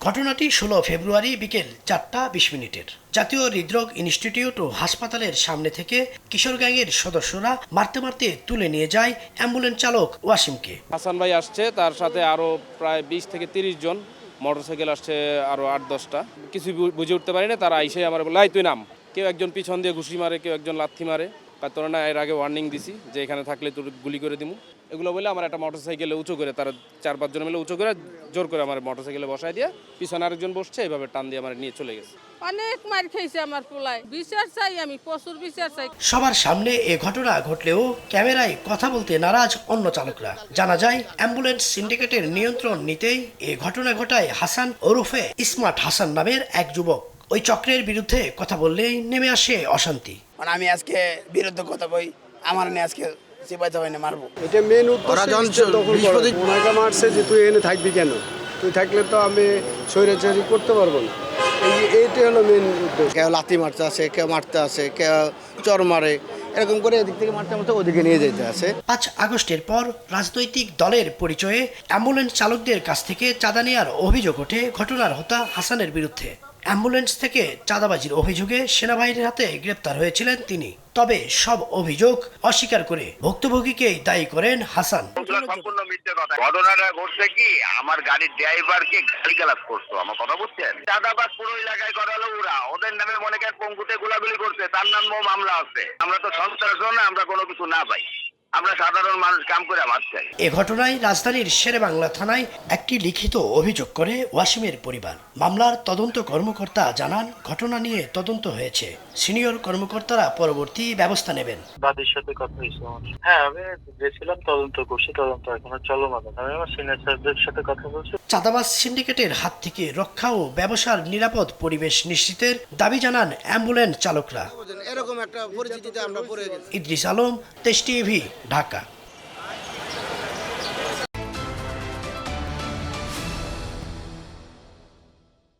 ঘটনাটি 16 ফেব্রুয়ারি বিকেল 4:20 জাতীয় হৃদরোগ ইনস্টিটিউট ও হাসপাতালের সামনে থেকে কিশোর গ্যাংয়ের সদস্যরা মারতে মারতে তুলে নিয়ে যায় অ্যাম্বুলেন্স চালক ওয়াসিমকে। হাসান ভাই আসছে, তার সাথে আরো প্রায় 20 থেকে 30 জন, মোটরসাইকেল আসছে আরো 8-10টা। কিছু বুঝে উঠতে পারি না, তারা আইসে আমার বলে তুই নাম। কেউ একজন পিছন দিয়ে ঘুষি মারে, কেউ একজন লাথি মারে। তোরা না, এর আগে ওয়ার্নিং দিছি যে এখানে থাকলে তোর গুলি করে দিমু। এগুলো বলে আমার একটা মোটরসাইকেলে উঁচু করে, তারা 4-5 জন মিলে উঁচু করে জোর করে আমার মোটরসাইকেলে বসায় দিয়ে পিছনে আরেকজন বসছে, এইভাবে টান দিয়ে আমার নিয়ে চলে গেছে। অনেক মার খেয়েছে আমার পোলায়, বিচার চাই, আমি প্রচুর বিচার চাই। সবার সামনে এ ঘটনা ঘটলেও ক্যামেরায় কথা বলতে নারাজ অন্য চালকরা। জানা যায় অ্যাম্বুলেন্স সিন্ডিকেটের নিয়ন্ত্রণ নিতেই এ ঘটনা ঘটায় হাসান ওরফে স্মার্ট হাসান নামের এক যুবক। ওই চক্রের বিরুদ্ধে কথা বললেই নেমে আসে অশান্তি। মানে আমি আজকে বিরুদ্ধে কথা কই, আমার নিয়ে আজকে চিপাই চাপাই না মারবো। এটা মেন উদ্দেশ্য ওনাকে মারছে যে তুই এনে থাকবি কেন, তুই থাকলে তো আমি স্বৈরাচারী করতে পারবো না। এইটাই হলো মেন উদ্দেশ্য। কেউ লাথি মারতে আসে, কেউ মারতে আসে, কেউ চর মারে, এরকম করে এদিক থেকে মারতে মারতে ওদিকে নিয়ে যেতে আসে। 5 আগস্টের পর রাজনৈতিক দলের পরিচয়ে অ্যাম্বুলেন্স চালকদের কাছ থেকে চাঁদা নেওয়ার অভিযোগ ওঠে ঘটনার হোতা হাসানের বিরুদ্ধে। অ্যাম্বুলেন্স থেকে চাঁদাবাজির অভিযোগে সেনাবাহিনীর হাতে গ্রেপ্তার হয়েছিলেন তিনি। তবে সব অভিযোগ অস্বীকার করে ভুক্তভোগীকেই দায়ী করেন হাসান। সম্পূর্ণ মিথ্যে কথা। ঘটনাটা ঘটছে কি, আমার গাড়ির ড্রাইভারকে গালিগালাজ করতো, আমার কথা বুঝছেন। চাঁদাবাজ পুরো এলাকায় করালো ওরা, ওদের নামে মনে করেন পঙ্গুতে গোলাগুলি করছে, তার নামও মামলা আছে। আমরা তো সন্ত্রাস না, আমরা কোনো কিছু না পাই, আমরা সাধারণ মানুষ কাম করে মাছ চাই। এ ঘটনায় রাজধানীর শেরেবাংলা থানায় একটি লিখিত অভিযোগ করে ওয়াসিমের পরিবার। মামলার তদন্ত কর্মকর্তা জানান, ঘটনা নিয়ে তদন্ত হয়েছে, সিনিয়র কর্মকর্তারা পরবর্তী ব্যবস্থা নেবেন। দাদির সাথে কথা হয়েছে আমার। হ্যাঁ, আমি গেছিলাম, তদন্ত করছি, তদন্ত এখনো চলমান। আমি আমার সিনিয়র স্যারদের সাথে কথা বলছি। চাঁদাবাজ সিন্ডিকেটের হাত থেকে রক্ষা ও ব্যবসার নিরাপদ পরিবেশ নিশ্চিতের দাবি জানান অ্যাম্বুলেন্স চালকরা। এরকম একটা পরিস্থিতিতে আমরা পড়ে গেছি। ইদ্রিস আলম, তেজ টিভি, ঢাকা।